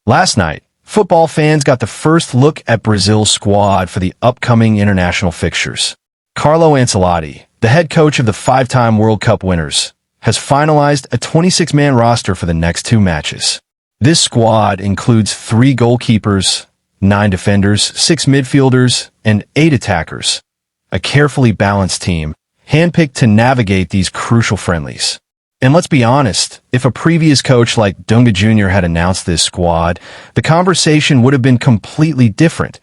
Last night, football fans got the first look at Brazil's squad for the upcoming international fixtures. Carlo Ancelotti, the head coach of the five-time World Cup winners, has finalized a 26-man roster for the next two matches. This squad includes 3 goalkeepers, 9 defenders, 6 midfielders, and 8 attackers. A carefully balanced team, handpicked to navigate these crucial friendlies. And let's be honest, if a previous coach like Dunga Jr. had announced this squad, the conversation would have been completely different,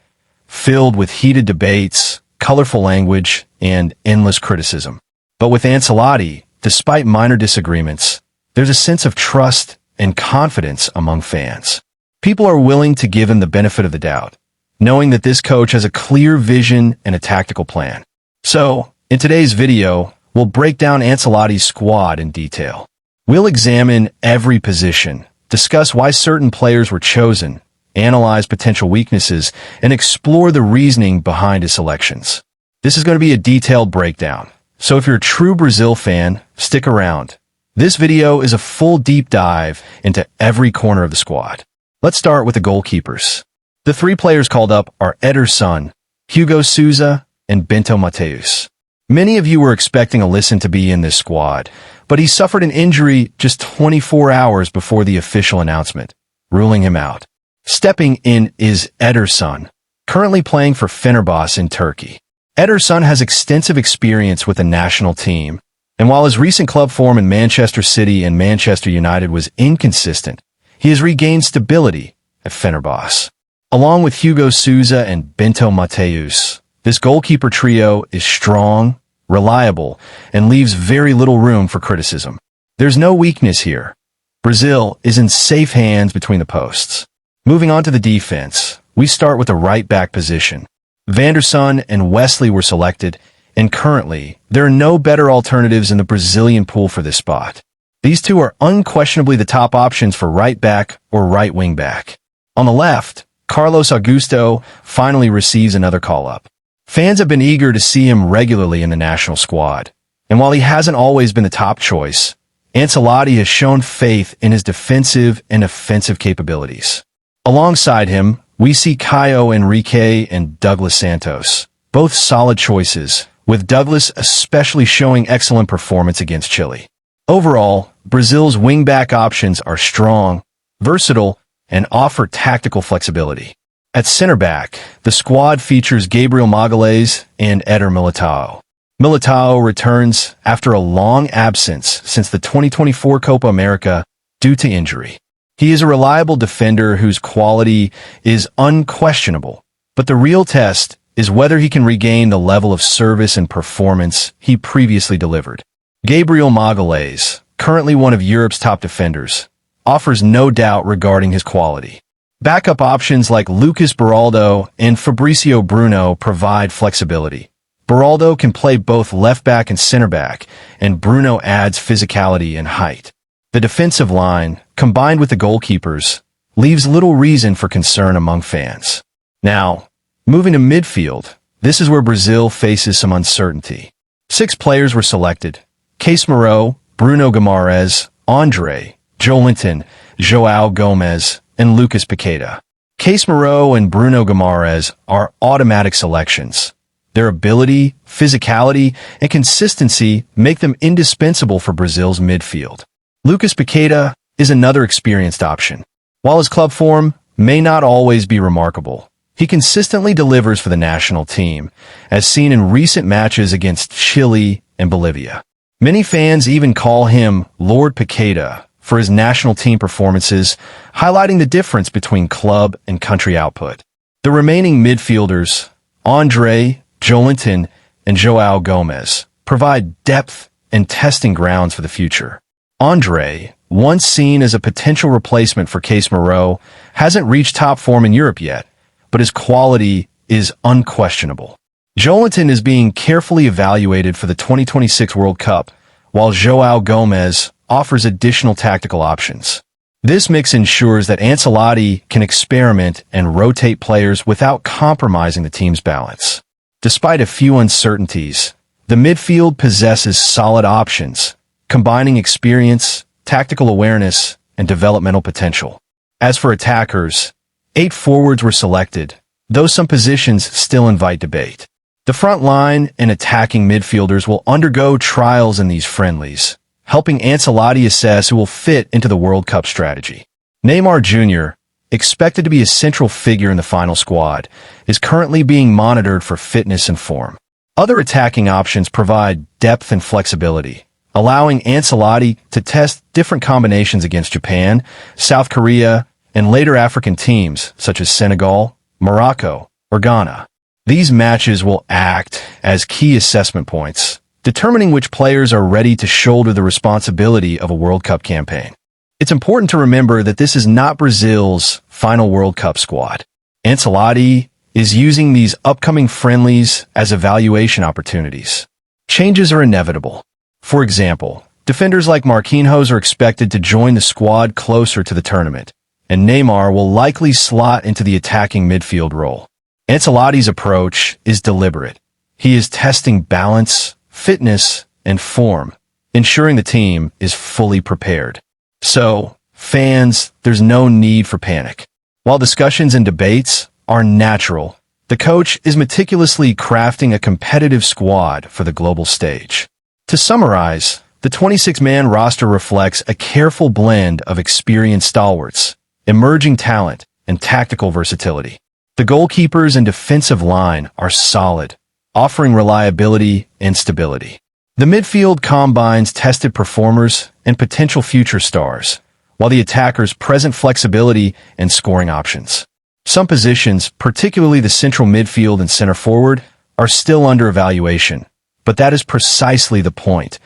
filled with heated debates, colorful language, and endless criticism. But with Ancelotti, despite minor disagreements, there's a sense of trust and confidence among fans. People are willing to give him the benefit of the doubt, knowing that this coach has a clear vision and a tactical plan. So, in today's video, we'll break down Ancelotti's squad in detail. We'll examine every position, discuss why certain players were chosen, analyze potential weaknesses, and explore the reasoning behind his selections. This is going to be a detailed breakdown, so if you're a true Brazil fan, stick around. This video is a full deep dive into every corner of the squad. Let's start with the goalkeepers. The 3 players called up are Ederson, Hugo Souza, and Bento Mateus. Many of you were expecting Alisson to be in this squad, but he suffered an injury just 24 hours before the official announcement, ruling him out. Stepping in is Ederson, currently playing for Fenerbahce in Turkey. Ederson has extensive experience with the national team, and while his recent club form in Manchester City and Manchester United was inconsistent, he has regained stability at Fenerbahce. Along with Hugo Souza and Bento Mateus, this goalkeeper trio is strong, reliable, and leaves very little room for criticism. There's no weakness here. Brazil is in safe hands between the posts. Moving on to the defense, we start with the right-back position. Vanderson and Wesley were selected, and currently, there are no better alternatives in the Brazilian pool for this spot. These two are unquestionably the top options for right-back or right wing-back. On the left, Carlos Augusto finally receives another call-up. Fans have been eager to see him regularly in the national squad, and while he hasn't always been the top choice, Ancelotti has shown faith in his defensive and offensive capabilities. Alongside him, we see Caio Henrique and Douglas Santos, both solid choices, with Douglas especially showing excellent performance against Chile. Overall, Brazil's wing-back options are strong, versatile, and offer tactical flexibility. At center-back, the squad features Gabriel Magalhães and Eder Militao. Militao returns after a long absence since the 2024 Copa America due to injury. He is a reliable defender whose quality is unquestionable, but the real test is whether he can regain the level of service and performance he previously delivered. Gabriel Magalhães, currently one of Europe's top defenders, offers no doubt regarding his quality. Backup options like Lucas Beraldo and Fabricio Bruno provide flexibility. Beraldo can play both left-back and center-back, and Bruno adds physicality and height. The defensive line, combined with the goalkeepers, leaves little reason for concern among fans. Now, moving to midfield, this is where Brazil faces some uncertainty. 6 players were selected: Casemiro, Bruno Guimarães, Andre, Joelinton, João Gomes, and Lucas Paqueta. Casemiro and Bruno Guimarães are automatic selections. Their ability, physicality, and consistency make them indispensable for Brazil's midfield. Lucas Paqueta is another experienced option. While his club form may not always be remarkable, he consistently delivers for the national team, as seen in recent matches against Chile and Bolivia. Many fans even call him Lord Paqueta for his national team performances, highlighting the difference between club and country output. The remaining midfielders, Andre, Joelinton, and João Gomes, provide depth and testing grounds for the future. Andre, once seen as a potential replacement for Casemiro, hasn't reached top form in Europe yet, but his quality is unquestionable. Joelinton is being carefully evaluated for the 2026 World Cup, while João Gomes offers additional tactical options. This mix ensures that Ancelotti can experiment and rotate players without compromising the team's balance. Despite a few uncertainties, the midfield possesses solid options, combining experience, tactical awareness, and developmental potential. As for attackers, 8 forwards were selected, though some positions still invite debate. The front line and attacking midfielders will undergo trials in these friendlies, helping Ancelotti assess who will fit into the World Cup strategy. Neymar Jr., expected to be a central figure in the final squad, is currently being monitored for fitness and form. Other attacking options provide depth and flexibility, allowing Ancelotti to test different combinations against Japan, South Korea, and later African teams such as Senegal, Morocco, or Ghana. These matches will act as key assessment points, determining which players are ready to shoulder the responsibility of a World Cup campaign. It's important to remember that this is not Brazil's final World Cup squad. Ancelotti is using these upcoming friendlies as evaluation opportunities. Changes are inevitable. For example, defenders like Marquinhos are expected to join the squad closer to the tournament, and Neymar will likely slot into the attacking midfield role. Ancelotti's approach is deliberate. He is testing balance, fitness, and form, ensuring the team is fully prepared. So, fans, there's no need for panic. While discussions and debates are natural, the coach is meticulously crafting a competitive squad for the global stage. To summarize, the 26-man roster reflects a careful blend of experienced stalwarts, emerging talent, and tactical versatility. The goalkeepers and defensive line are solid, offering reliability and stability. The midfield combines tested performers and potential future stars, while the attackers present flexibility and scoring options. Some positions, particularly the central midfield and center forward, are still under evaluation, but that is precisely the point.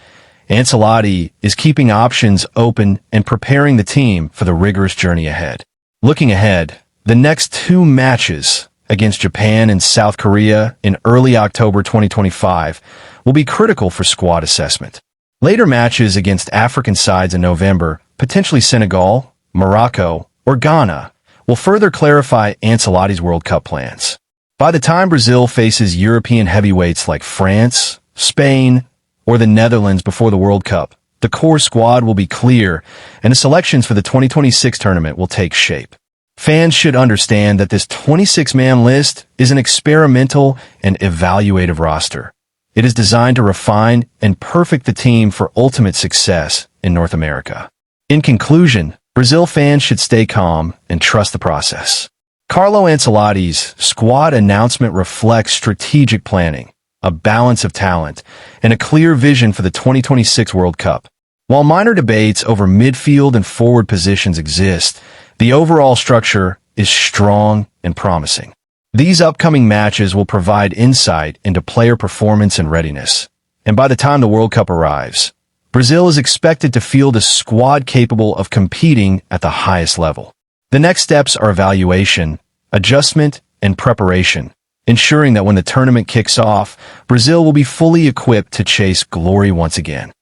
Ancelotti is keeping options open and preparing the team for the rigorous journey ahead. Looking ahead, the next 2 matches against Japan and South Korea in early October 2025 will be critical for squad assessment. Later matches against African sides in November, potentially Senegal, Morocco, or Ghana, will further clarify Ancelotti's World Cup plans. By the time Brazil faces European heavyweights like France, Spain, or the Netherlands before the World Cup, the core squad will be clear, and the selections for the 2026 tournament will take shape. Fans should understand that this 26-man list is an experimental and evaluative roster. It is designed to refine and perfect the team for ultimate success in North America. In conclusion, Brazil fans should stay calm and trust the process. Carlo Ancelotti's squad announcement reflects strategic planning, a balance of talent, and a clear vision for the 2026 World Cup. While minor debates over midfield and forward positions exist, the overall structure is strong and promising. These upcoming matches will provide insight into player performance and readiness, and by the time the World Cup arrives, Brazil is expected to field a squad capable of competing at the highest level. The next steps are evaluation, adjustment, and preparation, ensuring that when the tournament kicks off, Brazil will be fully equipped to chase glory once again.